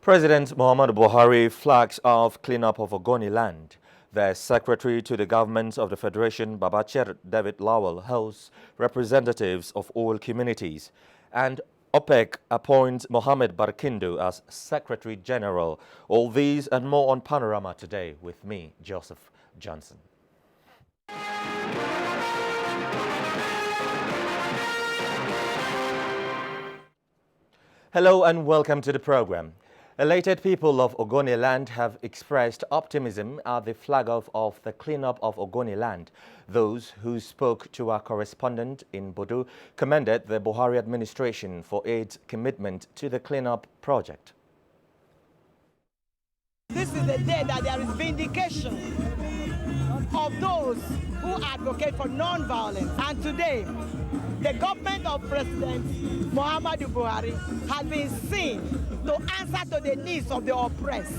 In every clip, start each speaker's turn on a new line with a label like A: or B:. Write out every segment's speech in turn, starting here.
A: President Muhammadu Buhari flags off cleanup of Ogoni land. The Secretary to the Government of the Federation, Babachir David Lawal, hosts representatives of all communities. And OPEC appoints Mohamed Barkindo as Secretary General. All these and more on Panorama today with me, Joseph Johnson. Hello and welcome to the program. Elated people of Ogoni land have expressed optimism at the flag-off of the cleanup of Ogoni land. Those who spoke to our correspondent in Bodo commended the Buhari administration for its commitment to the cleanup project.
B: This is the day that there is vindication of those who advocate for non-violence. And today, the government of President Muhammadu Buhari has been seen to answer to the needs of the oppressed.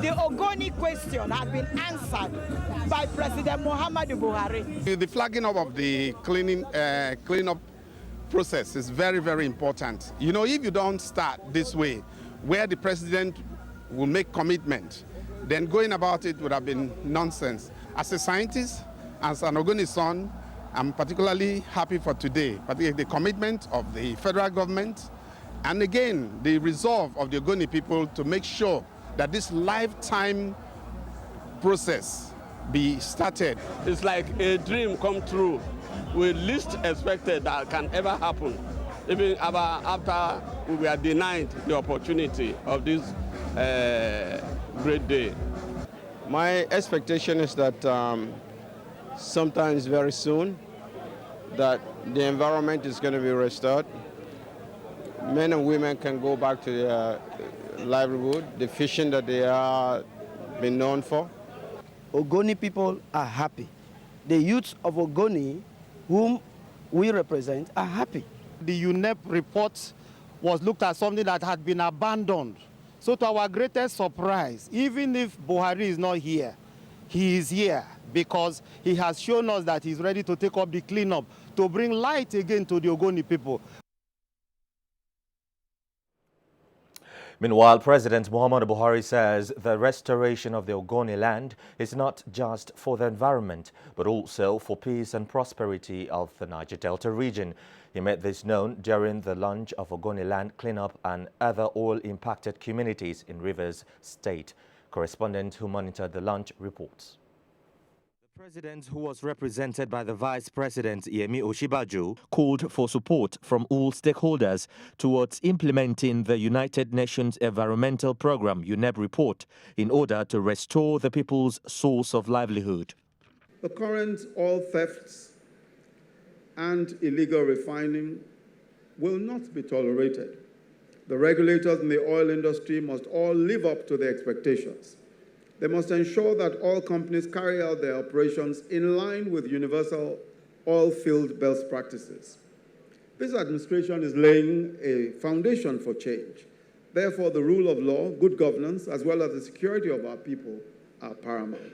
B: The Ogoni question has been answered by President Muhammadu Buhari.
C: The flagging up of the cleanup process is very, very important. You know, if you don't start this way, where the president will make commitment, then going about it would have been nonsense. As a scientist, as an Ogoni son, I'm particularly happy for today, particularly the commitment of the federal government, and again, the resolve of the Ogoni people to make sure that this lifetime process be started.
D: It's like a dream come true. We least expected that can ever happen. Even after we were denied the opportunity of this great day.
E: My expectation is that sometimes very soon, that the environment is going to be restored. Men and women can go back to their livelihood, the fishing that they are been known for.
F: Ogoni people are happy. The youths of Ogoni, whom we represent, are happy.
G: The UNEP report was looked at something that had been abandoned. So to our greatest surprise, even if Buhari is not here, he is here because he has shown us that he's ready to take up the cleanup, to bring light again to the Ogoni people.
A: Meanwhile, President Muhammadu Buhari says the restoration of the Ogoni land is not just for the environment, but also for peace and prosperity of the Niger Delta region. He made this known during the launch of Ogoni land cleanup and other oil-impacted communities in Rivers State. Correspondent who monitored the launch reports. The president, who was represented by the Vice President Yemi Osinbajo, called for support from all stakeholders towards implementing the United Nations Environmental Programme UNEP report in order to restore the people's source of livelihood.
H: The current oil thefts and illegal refining will not be tolerated. The regulators in the oil industry must all live up to their expectations. They must ensure that all companies carry out their operations in line with universal oil field best practices. This administration is laying a foundation for change. Therefore, the rule of law, good governance, as well as the security of our people are paramount.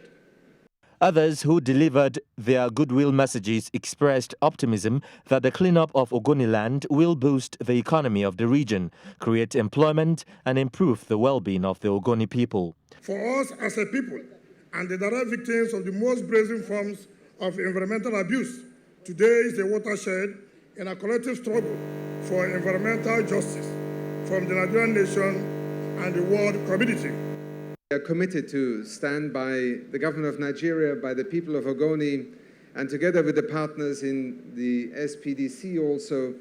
A: Others who delivered their goodwill messages expressed optimism that the cleanup of Ogoni land will boost the economy of the region, create employment, and improve the well-being of the Ogoni people.
I: For us as a people and the direct victims of the most brazen forms of environmental abuse, today is a watershed in a collective struggle for environmental justice from the Nigerian nation and the world community.
J: We are committed to stand by the government of Nigeria, by the people of Ogoni, and together with the partners in the SPDC also,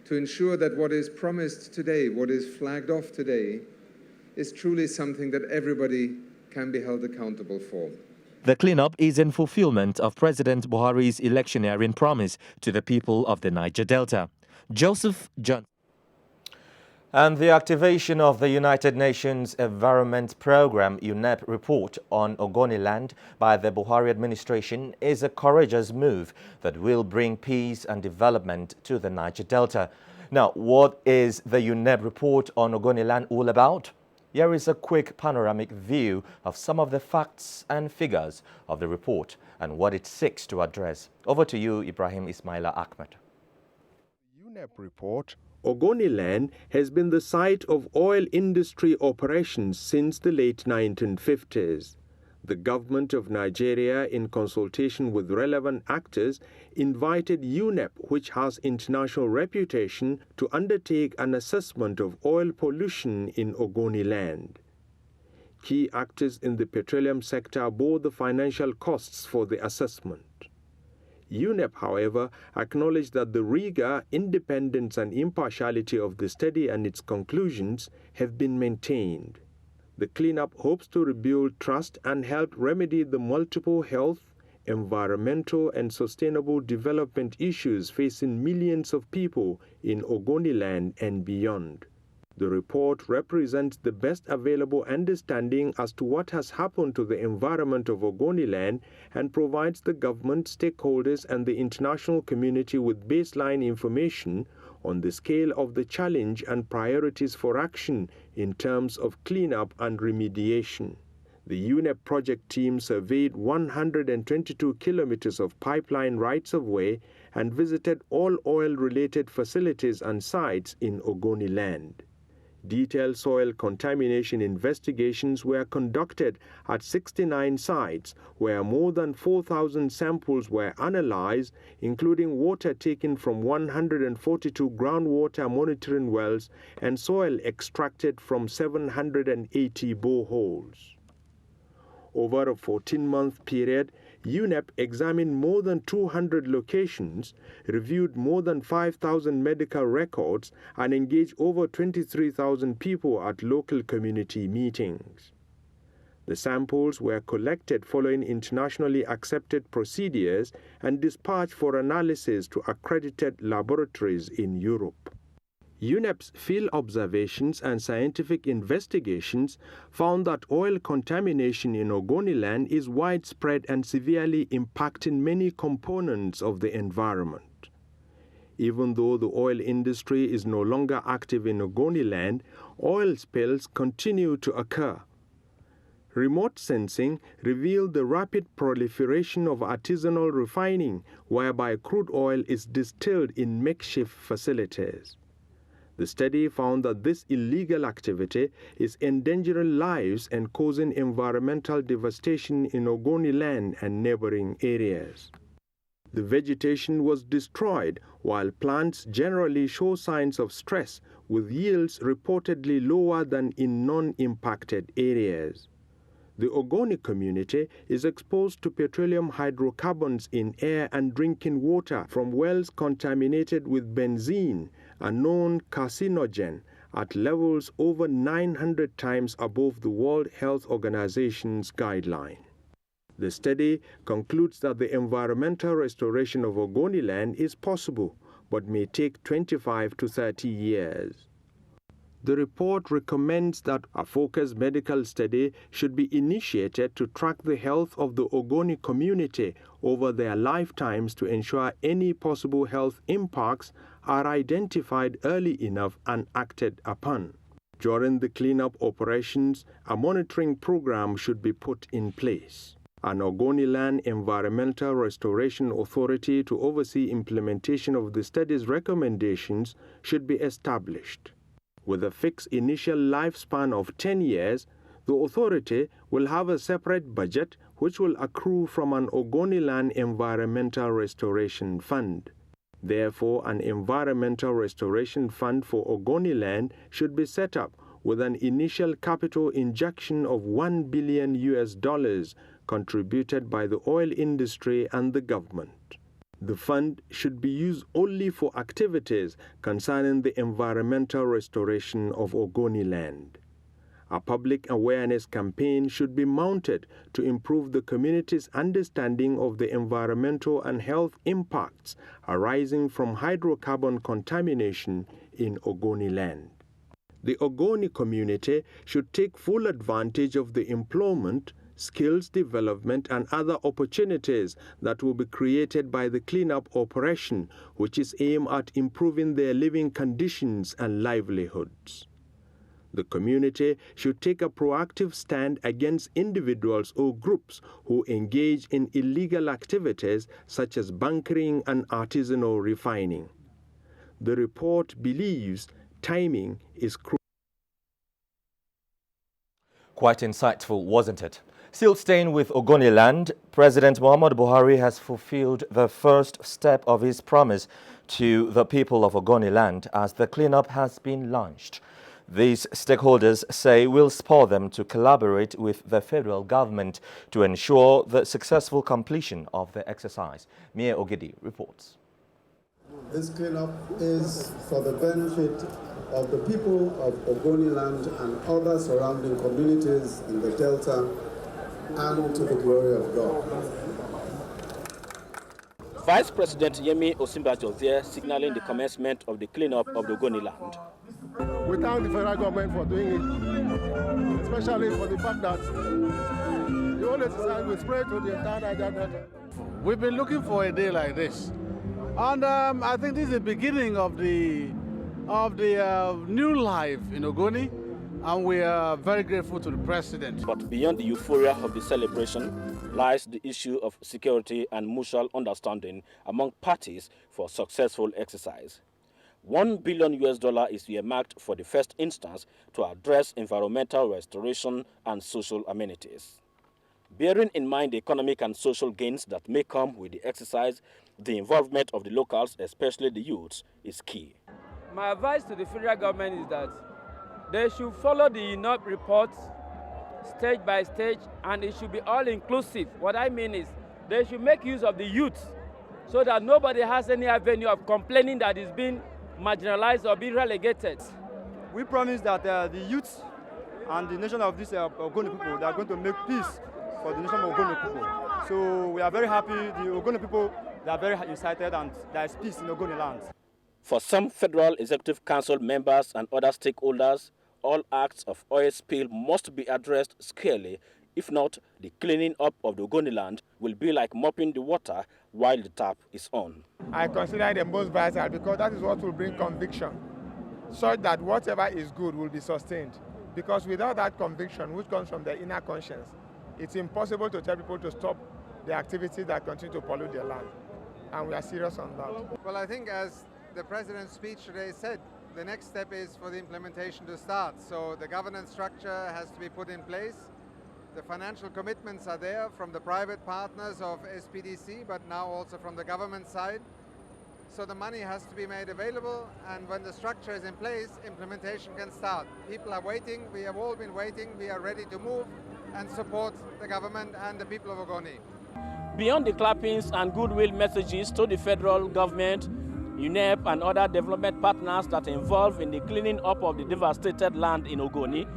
J: to ensure that what is promised today, what is flagged off today, is truly something that everybody can be held accountable for.
A: The cleanup is in fulfillment of President Buhari's electioneering promise to the people of the Niger Delta. Joseph Johnson. And the activation of the United Nations Environment Programme UNEP report on Ogoniland by the Buhari administration is a courageous move that will bring peace and development to the Niger Delta. Now, what is the UNEP report on Ogoniland all about? Here is a quick panoramic view of some of the facts and figures of the report and what it seeks to address. Over to you, Ibrahim Ismaila Ahmed.
K: UNEP report: Ogoniland has been the site of oil industry operations since the late 1950s. The government of Nigeria, in consultation with relevant actors, invited UNEP, which has international reputation, to undertake an assessment of oil pollution in Ogoniland. Key actors in the petroleum sector bore the financial costs for the assessment. UNEP, however, acknowledged that the rigor, independence and impartiality of the study and its conclusions have been maintained. The cleanup hopes to rebuild trust and help remedy the multiple health, environmental and sustainable development issues facing millions of people in Ogoniland and beyond. The report represents the best available understanding as to what has happened to the environment of Ogoniland and provides the government, stakeholders and the international community with baseline information on the scale of the challenge and priorities for action in terms of cleanup and remediation. The UNEP project team surveyed 122 kilometers of pipeline rights-of-way and visited all oil-related facilities and sites in Ogoniland. Detailed soil contamination investigations were conducted at 69 sites where more than 4,000 samples were analyzed, including water taken from 142 groundwater monitoring wells and soil extracted from 780 boreholes. Over a 14-month period, UNEP examined more than 200 locations, reviewed more than 5,000 medical records, and engaged over 23,000 people at local community meetings. The samples were collected following internationally accepted procedures and dispatched for analysis to accredited laboratories in Europe. UNEP's field observations and scientific investigations found that oil contamination in Ogoniland is widespread and severely impacting many components of the environment. Even though the oil industry is no longer active in Ogoniland, oil spills continue to occur. Remote sensing revealed the rapid proliferation of artisanal refining, whereby crude oil is distilled in makeshift facilities. The study found that this illegal activity is endangering lives and causing environmental devastation in Ogoniland and neighboring areas. The vegetation was destroyed, while plants generally show signs of stress, with yields reportedly lower than in non-impacted areas. The Ogoni community is exposed to petroleum hydrocarbons in air and drinking water from wells contaminated with benzene, a known carcinogen, at levels over 900 times above the World Health Organization's guideline. The study concludes that the environmental restoration of Ogoniland is possible, but may take 25 to 30 years. The report recommends that a focused medical study should be initiated to track the health of the Ogoni community over their lifetimes to ensure any possible health impacts are identified early enough and acted upon. During the cleanup operations, a monitoring program should be put in place. An Ogoniland Environmental Restoration Authority to oversee implementation of the study's recommendations should be established. With a fixed initial lifespan of 10 years, the authority will have a separate budget which will accrue from an Ogoniland Environmental Restoration Fund. Therefore, an Environmental Restoration Fund for Ogoniland should be set up with an initial capital injection of $1 billion contributed by the oil industry and the government. The fund should be used only for activities concerning the environmental restoration of Ogoniland. A public awareness campaign should be mounted to improve the community's understanding of the environmental and health impacts arising from hydrocarbon contamination in Ogoniland. The Ogoni community should take full advantage of the employment, skills development and other opportunities that will be created by the cleanup operation, which is aimed at improving their living conditions and livelihoods. The community should take a proactive stand against individuals or groups who engage in illegal activities such as bunkering and artisanal refining. The report believes timing is crucial.
A: Quite insightful, wasn't it? Still staying with Ogoni land, President Muhammadu Buhari has fulfilled the first step of his promise to the people of Ogoni land as the cleanup has been launched. These stakeholders say will spur them to collaborate with the federal government to ensure the successful completion of the exercise. Mia Ogidi reports.
H: This cleanup is for the benefit of the people of Ogoni land and other surrounding communities in the Delta, and to the glory of God.
L: Vice President Yemi Osinbajo was there signaling the commencement of the cleanup of the Ogoni land.
M: We thank the federal government for doing it, especially for the fact that the whole exercise will spread to the entire Niger Delta.
N: We've been looking for a day like this, and I think this is the beginning of the new life in Ogoni, and we are very grateful to the president.
L: But beyond the euphoria of the celebration lies the issue of security and mutual understanding among parties for successful exercise. $1 billion is earmarked for the first instance to address environmental restoration and social amenities. Bearing in mind the economic and social gains that may come with the exercise, the involvement of the locals, especially the youths, is key.
O: My advice to the federal government is that they should follow the UNOP reports stage by stage, and it should be all-inclusive. What I mean is they should make use of the youth so that nobody has any avenue of complaining that is being marginalized or being relegated.
P: We promise that the youth and the nation of these Ogoni people, they are going to make peace for the nation of Ogoni people. So we are very happy. The Ogoni people, they are very excited, and there is peace in Ogoni land.
L: For some Federal Executive Council members and other stakeholders, all acts of oil spill must be addressed squarely. If not, the cleaning up of the Ogoni land will be like mopping the water while the tap is on.
Q: I consider it the most vital because that is what will bring conviction, such that whatever is good will be sustained. Because without that conviction, which comes from the inner conscience, it's impossible to tell people to stop the activities that continue to pollute their land. And we are serious on that.
J: Well, I think as the President's speech today said, the next step is for the implementation to start. So the governance structure has to be put in place. The financial commitments are there from the private partners of SPDC, but now also from the government side. So the money has to be made available, and when the structure is in place, implementation can start. People are waiting, we have all been waiting, we are ready to move and support the government and the people of Ogoni.
L: Beyond the clappings and goodwill messages to the federal government, UNEP and other development partners that are involved in the cleaning up of the devastated land in Ogoni,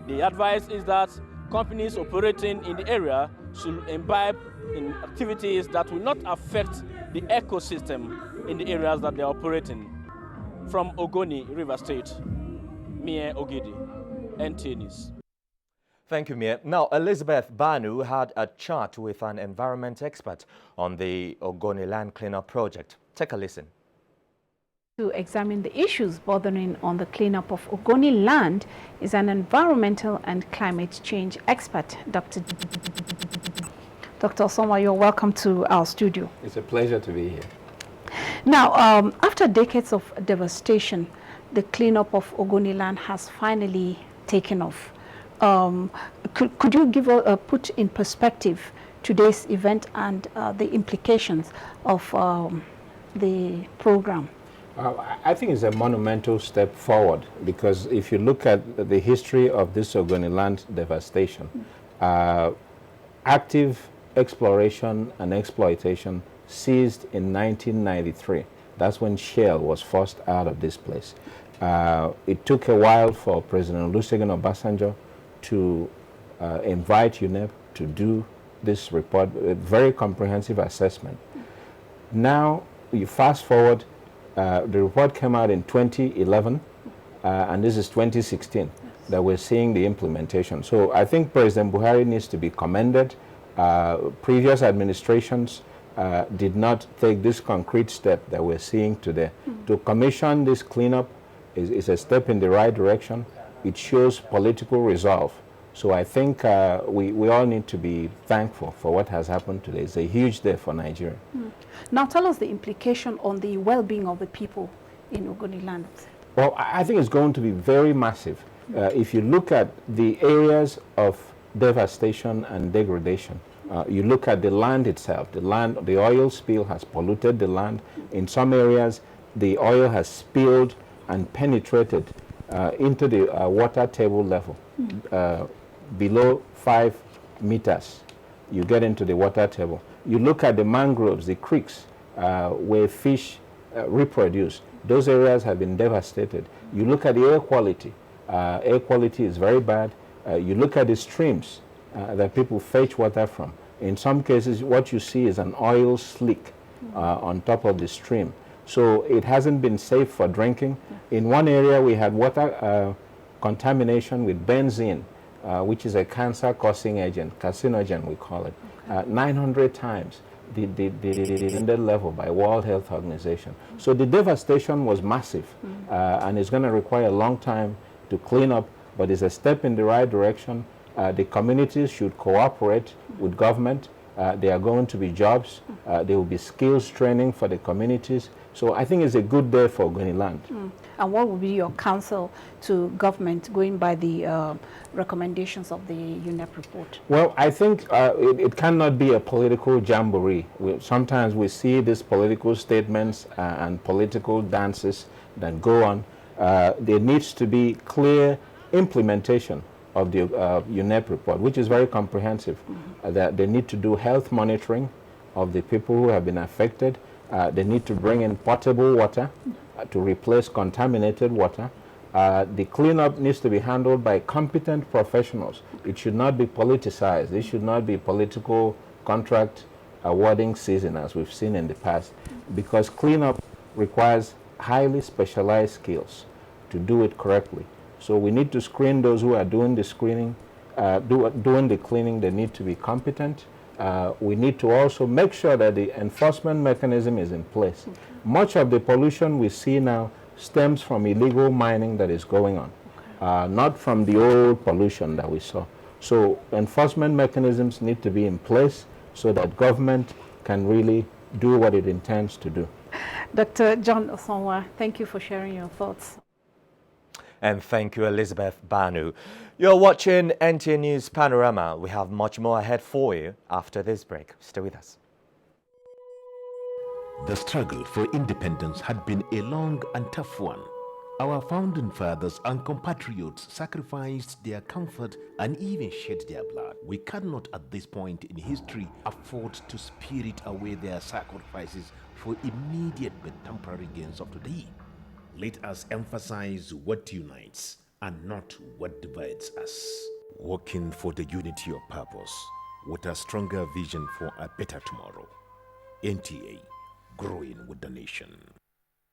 L: the advice is that companies operating in the area should imbibe in activities that will not affect the ecosystem in the areas that they are operating. From Ogoni, River State, Mie Ogidi, NTA News.
A: Thank you, Mia. Now, Elizabeth Banu had a chat with an environment expert on the Ogoni land cleanup project. Take a listen.
R: To examine the issues bothering on the cleanup of Ogoni land is an environmental and climate change expert, Dr. Osoma, you're welcome to our studio.
S: It's a pleasure to be here.
R: Now, after decades of devastation, the cleanup of Ogoni land has finally taken off. Could you give put in perspective today's event and the implications of the program?
S: I think it's a monumental step forward, because if you look at the history of this Ogoni land devastation, active exploration and exploitation ceased in 1993. That's when shale was forced out of this place. It took a while for President Olusegun Obasanjo to invite UNEP to do this report, a very comprehensive assessment. Now, you fast forward, the report came out in 2011, and this is 2016 that we're seeing the implementation. So I think President Buhari needs to be commended. Previous administrations did not take this concrete step that we're seeing today. To commission this cleanup is a step in the right direction. It shows political resolve. So I think we all need to be thankful for what has happened today. It's a huge day for Nigeria.
R: Now tell us the implication on the well-being of the people in Ogoniland.
S: Well, I think it's going to be very massive. If you look at the areas of devastation and degradation, you look at the land itself, the oil spill has polluted the land. In some areas, the oil has spilled and penetrated into the water table level. Below 5 meters, you get into the water table. You look at the mangroves, the creeks, where fish reproduce. Those areas have been devastated. You look at the air quality. Air quality is very bad. You look at the streams that people fetch water from. In some cases, what you see is an oil slick on top of the stream. So it hasn't been safe for drinking. In one area, we had water contamination with benzene, which is a cancer-causing agent, carcinogen we call it, 900 times the intended level by World Health Organization. So the devastation was massive, and it's going to require a long time to clean up, but it's a step in the right direction. The communities should cooperate with government. There are going to be jobs. There will be skills training for the communities. So I think it's a good day for Ogoniland.
R: And what will be your counsel to government going by the recommendations of the UNEP report?
S: Well, I think it cannot be a political jamboree. Sometimes we see these political statements and political dances that go on. There needs to be clear implementation of the UNEP report, which is very comprehensive. That they need to do health monitoring of the people who have been affected. They need to bring in potable water to replace contaminated water. The cleanup needs to be handled by competent professionals. It should not be politicized. It should not be political contract awarding season as we've seen in the past, because cleanup requires highly specialized skills to do it correctly. So we need to screen those who are doing the screening, doing the cleaning. They need to be competent. We need to also make sure that the enforcement mechanism is in place. Much of the pollution we see now stems from illegal mining that is going on, not from the old pollution that we saw. So enforcement mechanisms need to be in place so that government can really do what it intends to do.
R: Dr. John Osonwa, thank you for sharing your thoughts.
A: And thank you, Elizabeth Banu. You're watching NTA News Panorama. We have much more ahead for you after this break. Stay with us.
T: The struggle for independence had been a long and tough one. Our founding fathers and compatriots sacrificed their comfort and even shed their blood. We cannot at this point in history afford to spirit away their sacrifices for immediate but temporary gains of today. Let us emphasize what unites and not what divides us. Working for the unity of purpose with a stronger vision for a better tomorrow. NTA, growing with the nation.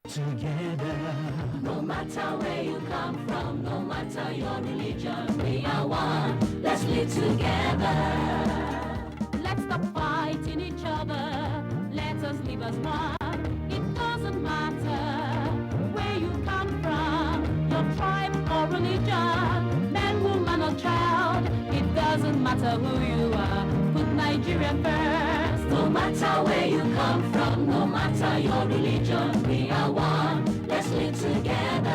U: Together, no matter where you come from, no matter your religion, we are one. Let's live together. Let's stop fighting each other. Let us live as one. It doesn't matter where you come from, your tribe or religion, man, woman or child. It doesn't matter who you are. Put Nigeria first. No matter where you come from, no matter your religion, we are one. Let's live together.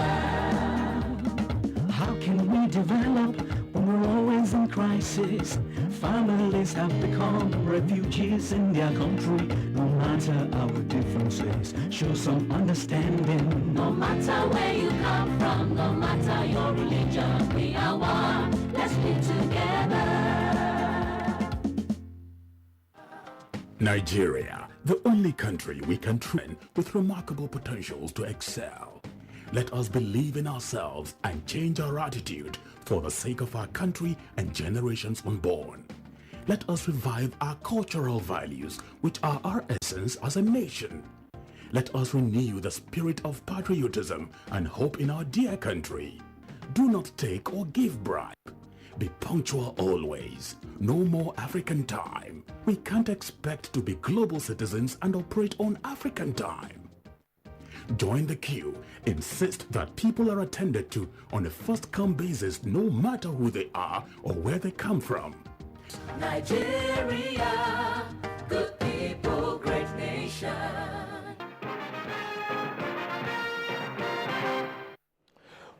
U: How can we develop when we're always in crisis? Families have become refugees in their country. No matter our differences, show some understanding. No matter where you come from, no matter your religion, we are one. Let's live together.
V: Nigeria, the only country we can train with remarkable potentials to excel. Let us believe in ourselves and change our attitude for the sake of our country and generations unborn. Let us revive our cultural values, which are our essence as a nation. Let us renew the spirit of patriotism and hope in our dear country. Do not take or give bribe. Be punctual always. No more African time. We can't expect to be global citizens and operate on African time. Join the queue. Insist that people are attended to on a first-come basis, no matter who they are or where they come from.
U: Nigeria, good people, great nation.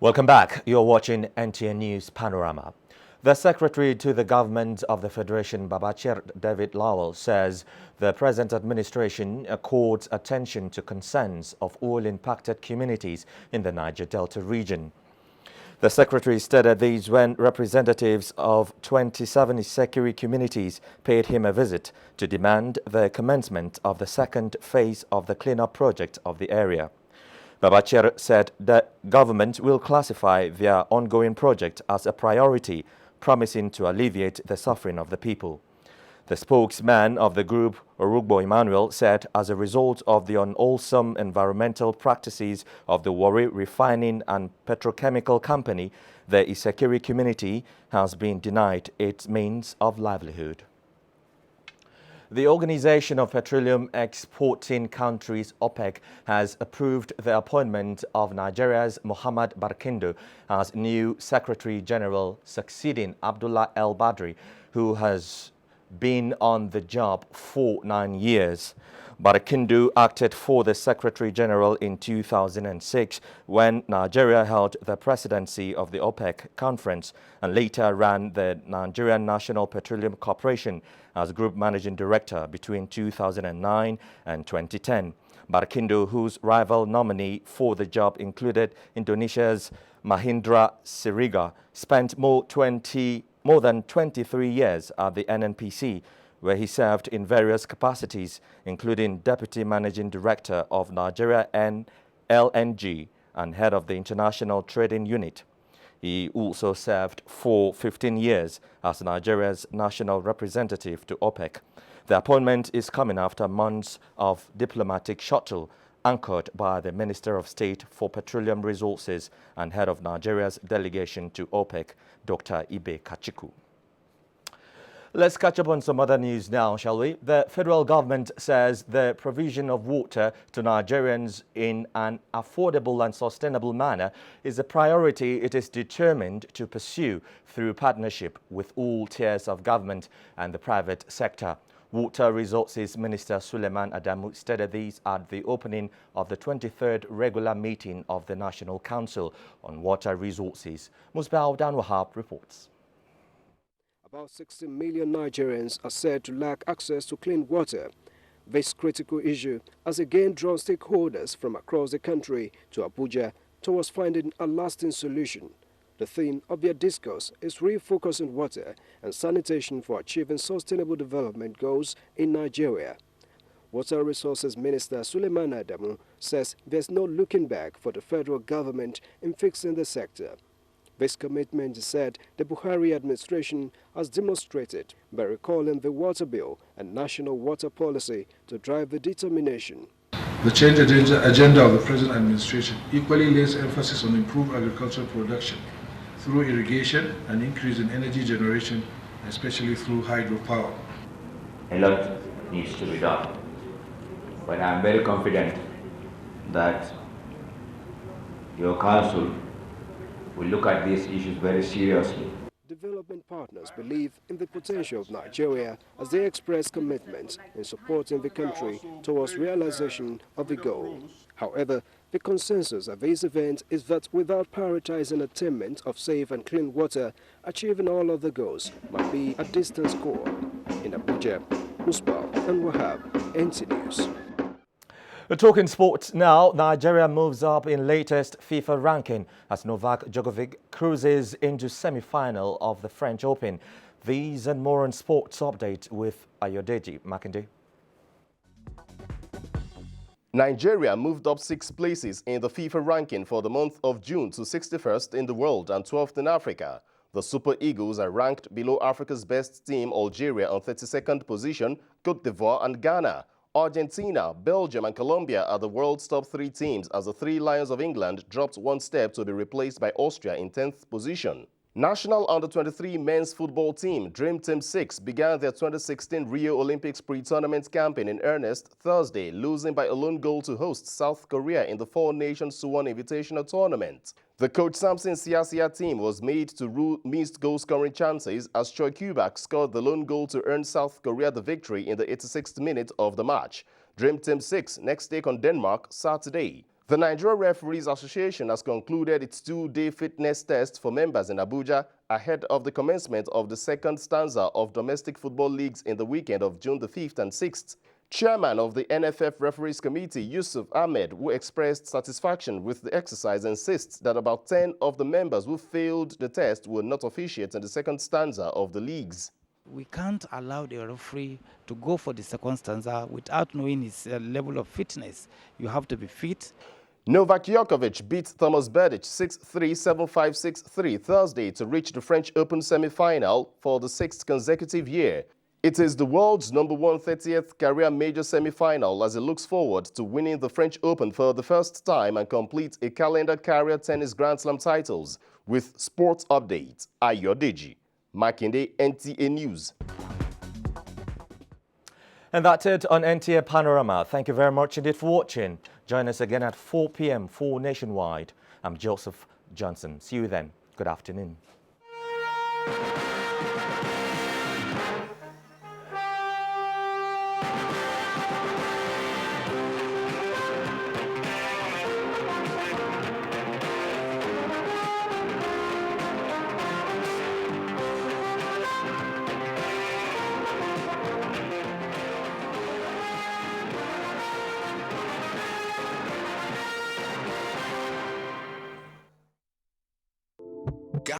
A: Welcome back. You're watching NTN News Panorama. The Secretary to the Government of the Federation, Babachir David Lowell, says the present administration accords attention to concerns of oil-impacted communities in the Niger Delta region. The Secretary stated these when representatives of 27 Sekiri communities paid him a visit to demand the commencement of the second phase of the cleanup project of the area. Babachir said the government will classify their ongoing project as a priority, promising to alleviate the suffering of the people. The spokesman of the group, Orugbo Emmanuel, said as a result of the unwholesome environmental practices of the Warri Refining and Petrochemical Company, the Isekiri community has been denied its means of livelihood. The Organization of Petroleum Exporting Countries, OPEC, has approved the appointment of Nigeria's Muhammad Barkindo as new Secretary General, succeeding Abdullah El Badri, who has been on the job for 9 years. Barkindo acted for the Secretary General in 2006 when Nigeria held the presidency of the OPEC conference and later ran the Nigerian National Petroleum Corporation as Group Managing Director between 2009 and 2010. Barkindo, whose rival nominee for the job included Indonesia's Mahindra Siriga, spent more than 23 years at the NNPC, where he served in various capacities, including Deputy Managing Director of Nigeria LNG and head of the International Trading Unit. He also served for 15 years as Nigeria's national representative to OPEC. The appointment is coming after months of diplomatic shuttle anchored by the Minister of State for Petroleum Resources and head of Nigeria's delegation to OPEC, Dr. Ibe Kachiku. Let's catch up on some other news now, shall we? The federal government says the provision of water to Nigerians in an affordable and sustainable manner is a priority it is determined to pursue through partnership with all tiers of government and the private sector. Water Resources Minister Suleiman Adamu stated these at the opening of the 23rd regular meeting of the National Council on Water Resources. Musbah Danwahab reports.
B: About 60 million Nigerians are said to lack access to clean water. This critical issue has again drawn stakeholders from across the country to Abuja towards finding a lasting solution. The theme of their discourse is refocusing water and sanitation for achieving sustainable development goals in Nigeria. Water Resources Minister Suleiman Adamu says there's no looking back for the federal government in fixing the sector. This commitment, he said, the Buhari administration has demonstrated by recalling the water bill and national water policy to drive the determination.
C: The change agenda of the present administration equally lays emphasis on improved agricultural production through irrigation and increase in energy generation, especially through hydropower.
W: A lot needs to be done, but I'm very confident that your council will look at these issues very seriously.
B: Development partners believe in the potential of Nigeria as they express commitment in supporting the country towards realization of the goal. However, the consensus at this event is that without prioritizing attainment of safe and clean water, achieving all of the goals might be a distant score. In Abuja, Musbah and Wahab, NT News.
A: Talking sports now, Nigeria moves up in latest FIFA ranking as Novak Djokovic cruises into semi-final of the French Open. These and more on Sports Update with Ayodeji Makinde.
X: Nigeria moved up 6 places in the FIFA ranking for the month of June to 61st in the world and 12th in Africa. The Super Eagles are ranked below Africa's best team, Algeria, on 32nd position, Cote d'Ivoire and Ghana. Argentina, Belgium and Colombia are the world's top 3 teams as the 3 Lions of England dropped 1 step to be replaced by Austria in 10th position. National Under-23 men's football team Dream Team 6 began their 2016 Rio Olympics pre-tournament campaign in earnest Thursday, losing by a lone goal to host South Korea in the 4-nation Suwon Invitational Tournament. The Coach Samson Siasia team was made to rule missed goal-scoring chances as Choi Kyu-bak scored the lone goal to earn South Korea the victory in the 86th minute of the match. Dream Team 6 next take on Denmark Saturday. The Nigeria Referees Association has concluded its 2-day fitness test for members in Abuja ahead of the commencement of the second stanza of domestic football leagues in the weekend of June the 5th and 6th. Chairman of the NFF Referees Committee, Yusuf Ahmed, who expressed satisfaction with the exercise, insists that about 10 of the members who failed the test will not officiate in the second stanza of the leagues.
D: We can't allow the referee to go for the second stanza without knowing his level of fitness. You have to be fit.
X: Novak Djokovic beat Thomas Berdych 6-3, 7-5, 6-3 Thursday to reach the French Open semi-final for the 6th consecutive year. It is the world's number 130th career major semi-final as he looks forward to winning the French Open for the first time and complete a calendar career tennis Grand Slam titles. With sports updates, Ayodeji Makinde, NTA News.
A: And that's it on NTA Panorama. Thank you very much indeed for watching. Join us again at 4 p.m. for Nationwide. I'm Joseph Johnson. See you then. Good afternoon.